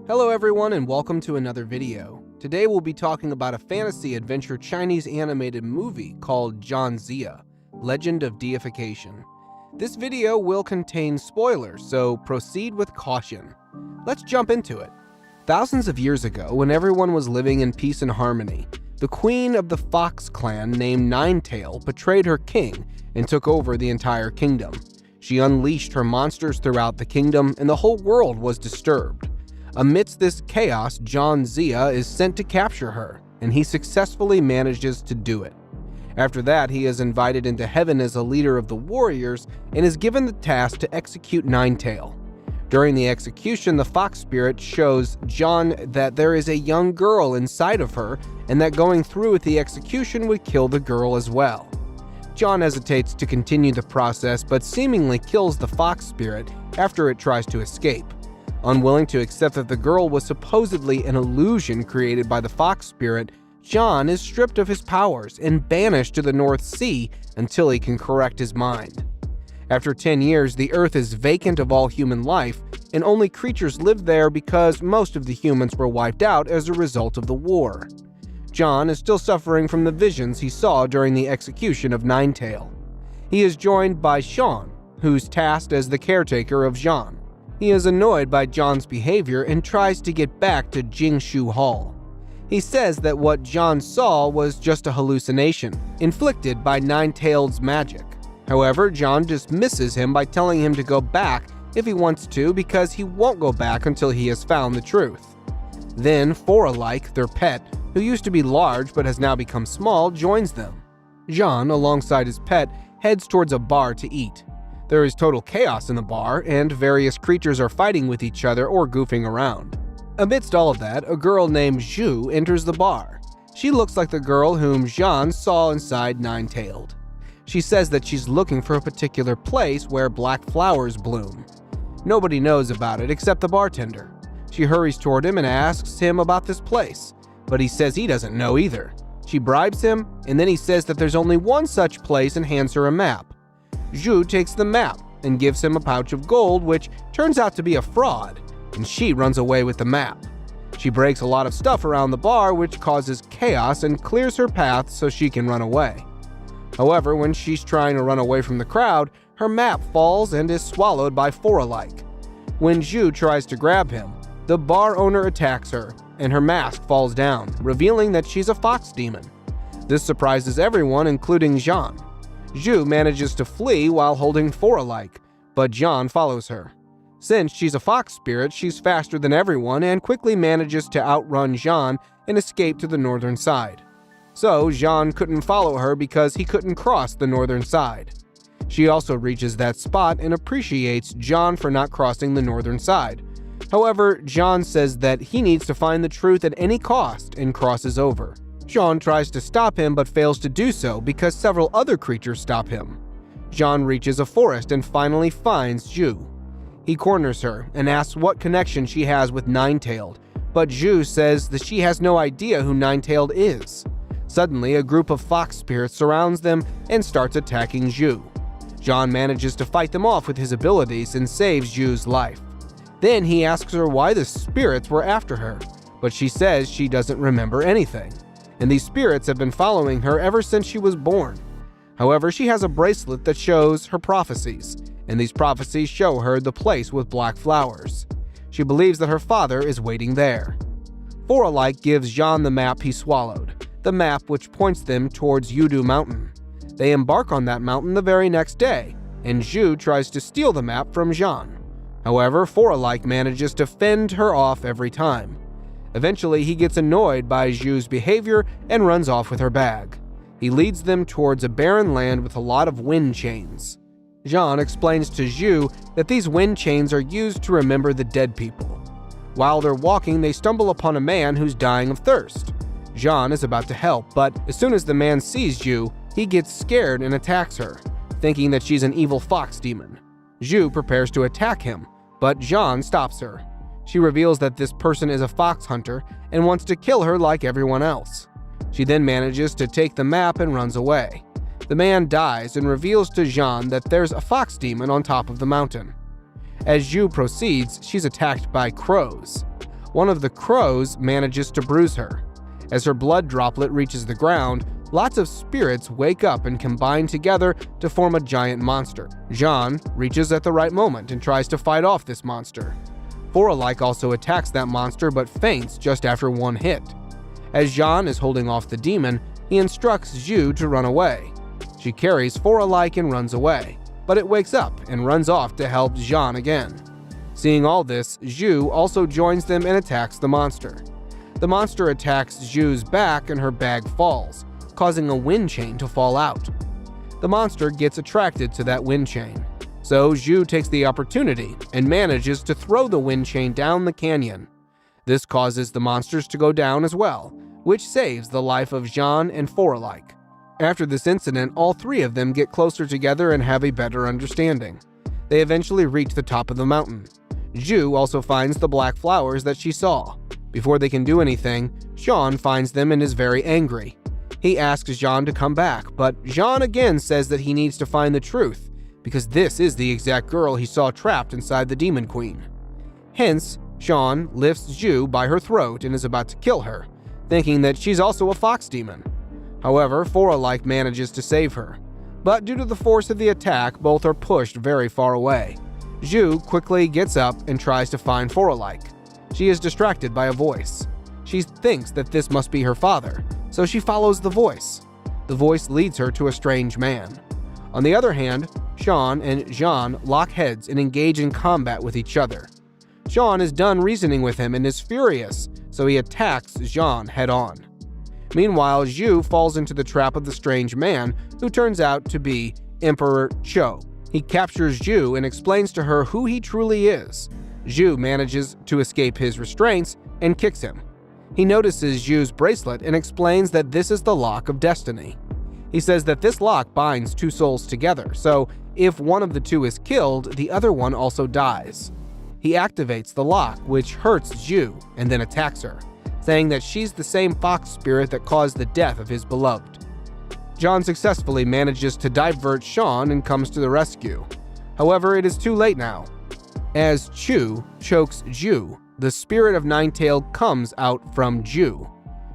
Hello everyone and welcome to another video. Today we'll be talking about a fantasy adventure Chinese animated movie called Jiang Ziya, Legend of Deification. This video will contain spoilers, so proceed with caution. Let's jump into it. Thousands of years ago, when everyone was living in peace and harmony, the queen of the Fox clan named Ninetail betrayed her king and took over the entire kingdom. She unleashed her monsters throughout the kingdom and the whole world was disturbed. Amidst this chaos, Jiang Ziya is sent to capture her, and he successfully manages to do it. After that, he is invited into heaven as a leader of the warriors and is given the task to execute Ninetail. During the execution, the fox spirit shows Jiang that there is a young girl inside of her and that going through with the execution would kill the girl as well. Jiang hesitates to continue the process but seemingly kills the fox spirit after it tries to escape. Unwilling to accept that the girl was supposedly an illusion created by the fox spirit, Jiang is stripped of his powers and banished to the North Sea until he can correct his mind. After 10 years, the Earth is vacant of all human life, and only creatures live there because most of the humans were wiped out as a result of the war. Jiang is still suffering from the visions he saw during the execution of Ninetail. He is joined by Shang, who's tasked as the caretaker of Jiang. He is annoyed by Jiang's behavior and tries to get back to Jingshu Hall. He says that what Jiang saw was just a hallucination, inflicted by Ninetail's magic. However, Jiang dismisses him by telling him to go back if he wants to because he won't go back until he has found the truth. Then, Foralike, their pet, who used to be large but has now become small, joins them. Jiang, alongside his pet, heads towards a bar to eat. There is total chaos in the bar, and various creatures are fighting with each other or goofing around. Amidst all of that, a girl named Zhu enters the bar. She looks like the girl whom Jiang saw inside Ninetailed. She says that she's looking for a particular place where black flowers bloom. Nobody knows about it except the bartender. She hurries toward him and asks him about this place, but he says he doesn't know either. She bribes him, and then he says that there's only one such place and hands her a map. Zhu takes the map and gives him a pouch of gold, which turns out to be a fraud, and she runs away with the map. She breaks a lot of stuff around the bar, which causes chaos and clears her path so she can run away. However, when she's trying to run away from the crowd, her map falls and is swallowed by Foralike. When Zhu tries to grab him, the bar owner attacks her, and her mask falls down, revealing that she's a fox demon. This surprises everyone, including Jiang. Zhu manages to flee while holding Foralike, but Jiang follows her. Since she's a fox spirit, she's faster than everyone and quickly manages to outrun Jiang and escape to the northern side. So Jiang couldn't follow her because he couldn't cross the northern side. She also reaches that spot and appreciates Jiang for not crossing the northern side. However, Jiang says that he needs to find the truth at any cost and crosses over. Jiang tries to stop him but fails to do so because several other creatures stop him. Jiang reaches a forest and finally finds Zhu. He corners her and asks what connection she has with Ninetailed, but Zhu says that she has no idea who Ninetailed is. Suddenly, a group of fox spirits surrounds them and starts attacking Zhu. Jiang manages to fight them off with his abilities and saves Zhu's life. Then he asks her why the spirits were after her, but she says she doesn't remember anything, and these spirits have been following her ever since she was born. However, she has a bracelet that shows her prophecies, and these prophecies show her the place with black flowers. She believes that her father is waiting there. Foralike gives Jiang the map he swallowed, the map which points them towards Youdu Mountain. They embark on that mountain the very next day, and Zhu tries to steal the map from Jiang. However, Foralike manages to fend her off every time. Eventually, he gets annoyed by Zhu's behavior and runs off with her bag. He leads them towards a barren land with a lot of wind chains. Jiang explains to Zhu that these wind chains are used to remember the dead people. While they're walking, they stumble upon a man who's dying of thirst. Jiang is about to help, but as soon as the man sees Zhu, he gets scared and attacks her, thinking that she's an evil fox demon. Zhu prepares to attack him, but Jiang stops her. She reveals that this person is a fox hunter and wants to kill her like everyone else. She then manages to take the map and runs away. The man dies and reveals to Jiang that there's a fox demon on top of the mountain. As Zhu proceeds, she's attacked by crows. One of the crows manages to bruise her. As her blood droplet reaches the ground, lots of spirits wake up and combine together to form a giant monster. Jiang reaches at the right moment and tries to fight off this monster. For-alike also attacks that monster but faints just after one hit. As Jiang is holding off the demon, he instructs Zhu to run away. She carries For-alike and runs away, but it wakes up and runs off to help Jiang again. Seeing all this, Zhu also joins them and attacks the monster. The monster attacks Zhu's back and her bag falls, causing a wind chain to fall out. The monster gets attracted to that wind chain, so Zhu takes the opportunity and manages to throw the wind chain down the canyon. This causes the monsters to go down as well, which saves the life of Jiang and For-alike. After this incident, all three of them get closer together and have a better understanding. They eventually reach the top of the mountain. Zhu also finds the black flowers that she saw. Before they can do anything, Shang finds them and is very angry. He asks Jiang to come back, but Jiang again says that he needs to find the truth, because this is the exact girl he saw trapped inside the Demon Queen. Hence, Shang lifts Zhu by her throat and is about to kill her, thinking that she's also a fox demon. However, For-alike manages to save her, but due to the force of the attack, both are pushed very far away. Zhu quickly gets up and tries to find For-alike. She is distracted by a voice. She thinks that this must be her father, so she follows the voice. The voice leads her to a strange man. On the other hand, Shang and Jiang lock heads and engage in combat with each other. Shang is done reasoning with him and is furious, so he attacks Jiang head-on. Meanwhile, Zhu falls into the trap of the strange man, who turns out to be Emperor Zhou. He captures Zhu and explains to her who he truly is. Zhu manages to escape his restraints and kicks him. He notices Zhu's bracelet and explains that this is the lock of destiny. He says that this lock binds two souls together, so if one of the two is killed, the other one also dies. He activates the lock, which hurts Zhu, and then attacks her, saying that she's the same fox spirit that caused the death of his beloved. Jiang successfully manages to divert Shang and comes to the rescue. However, it is too late now. As Chu chokes Zhu, the spirit of Nine-Tailed comes out from Zhu.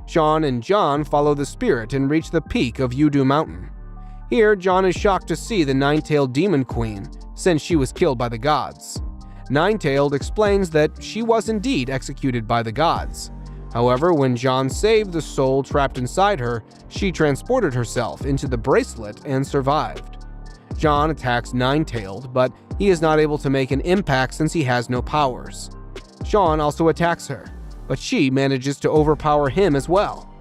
Shang and Jiang follow the spirit and reach the peak of Youdu Mountain. Here, Jiang is shocked to see the Nine-Tailed Demon Queen, since she was killed by the gods. Nine-Tailed explains that she was indeed executed by the gods. However, when Jiang saved the soul trapped inside her, she transported herself into the bracelet and survived. Jiang attacks Nine-Tailed, but he is not able to make an impact since he has no powers. Shang also attacks her, but she manages to overpower him as well.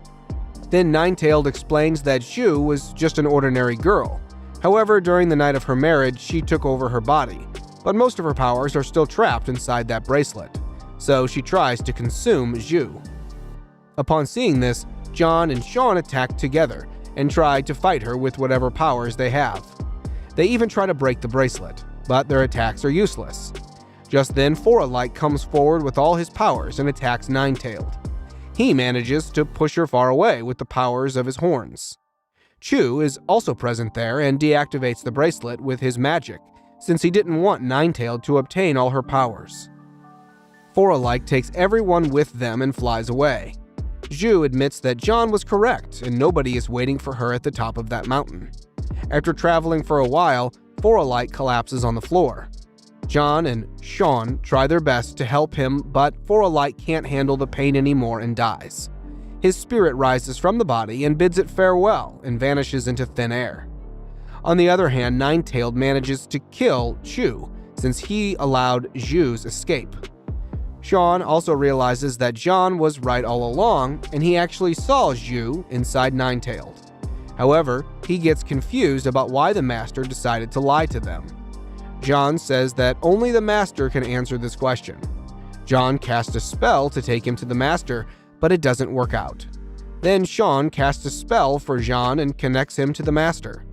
Then Nine-Tailed explains that Zhu was just an ordinary girl. However, during the night of her marriage, she took over her body, but most of her powers are still trapped inside that bracelet, so she tries to consume Zhu. Upon seeing this, Jiang and Shang attack together and try to fight her with whatever powers they have. They even try to break the bracelet, but their attacks are useless. Just then, For-alike comes forward with all his powers and attacks Nine-Tailed. He manages to push her far away with the powers of his horns. Chu is also present there and deactivates the bracelet with his magic, since he didn't want Nine-Tailed to obtain all her powers. For-alike takes everyone with them and flies away. Zhu admits that Jiang was correct and nobody is waiting for her at the top of that mountain. After traveling for a while, For-alike collapses on the floor. Jiang and Shang try their best to help him, but For-alike can't handle the pain anymore and dies. His spirit rises from the body and bids it farewell and vanishes into thin air. On the other hand, Nine-Tailed manages to kill Chu, since he allowed Zhu's escape. Shang also realizes that Jiang was right all along, and he actually saw Zhu inside Nine-Tailed. However, he gets confused about why the master decided to lie to them. Jiang says that only the master can answer this question. Jiang casts a spell to take him to the master, but it doesn't work out. Then Shang casts a spell for Jiang and connects him to the master.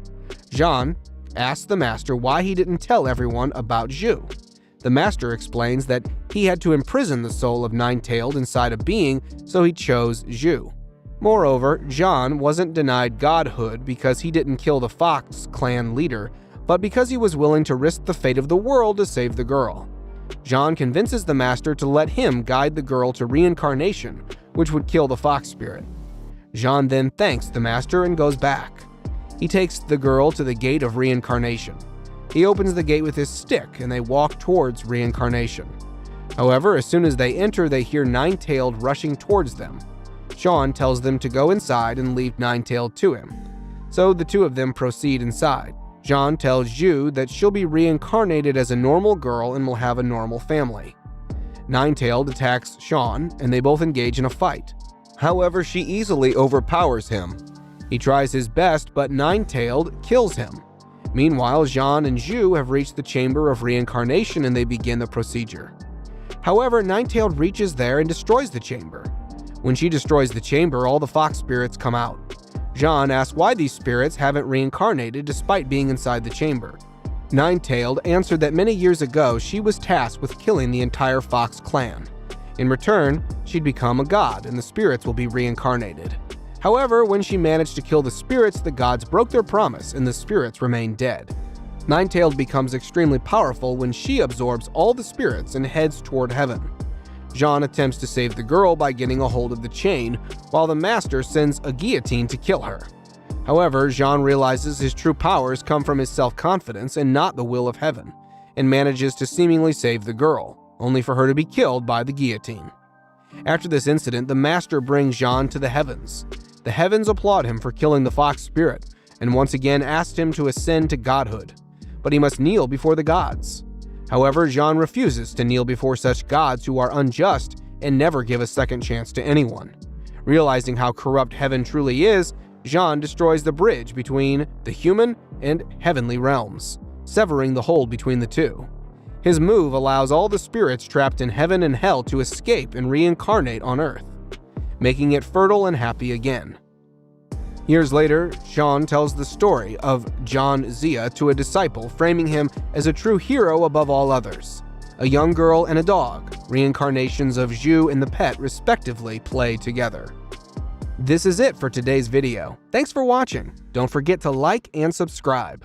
Jiang asks the master why he didn't tell everyone about Zhu. The master explains that he had to imprison the soul of Nine-Tailed inside a being, so he chose Zhu. Moreover, Jiang wasn't denied godhood because he didn't kill the Fox clan leader, but because he was willing to risk the fate of the world to save the girl. Jiang convinces the master to let him guide the girl to reincarnation, which would kill the fox spirit. Jiang then thanks the master and goes back. He takes the girl to the gate of reincarnation. He opens the gate with his stick and they walk towards reincarnation. However, as soon as they enter, they hear Nine-Tailed rushing towards them. Jiang tells them to go inside and leave Nine-Tailed to him. So the two of them proceed inside. Jiang tells Zhu that she'll be reincarnated as a normal girl and will have a normal family. Nine-Tailed attacks Shang and they both engage in a fight. However, she easily overpowers him. He tries his best, but Nine-Tailed kills him. Meanwhile, Jiang and Zhu have reached the chamber of reincarnation and they begin the procedure. However, Nine-Tailed reaches there and destroys the chamber. When she destroys the chamber, all the fox spirits come out. Jiang asks why these spirits haven't reincarnated despite being inside the chamber. Nine-Tailed answered that many years ago she was tasked with killing the entire fox clan. In return, she'd become a god and the spirits will be reincarnated. However, when she managed to kill the spirits, the gods broke their promise and the spirits remain dead. Nine-Tailed becomes extremely powerful when she absorbs all the spirits and heads toward heaven. Jiang attempts to save the girl by getting a hold of the chain, while the master sends a guillotine to kill her. However, Jiang realizes his true powers come from his self-confidence and not the will of heaven, and manages to seemingly save the girl, only for her to be killed by the guillotine. After this incident, the master brings Jiang to the heavens. The heavens applaud him for killing the fox spirit, and once again asked him to ascend to godhood, but he must kneel before the gods. However, Jiang refuses to kneel before such gods who are unjust and never give a second chance to anyone. Realizing how corrupt heaven truly is, Jiang destroys the bridge between the human and heavenly realms, severing the hold between the two. His move allows all the spirits trapped in heaven and hell to escape and reincarnate on Earth, making it fertile and happy again. Years later, Shang tells the story of Jiang Ziya to a disciple, framing him as a true hero above all others. A young girl and a dog, reincarnations of Zhu and the pet respectively, play together. This is it for today's video. Thanks for watching. Don't forget to like and subscribe.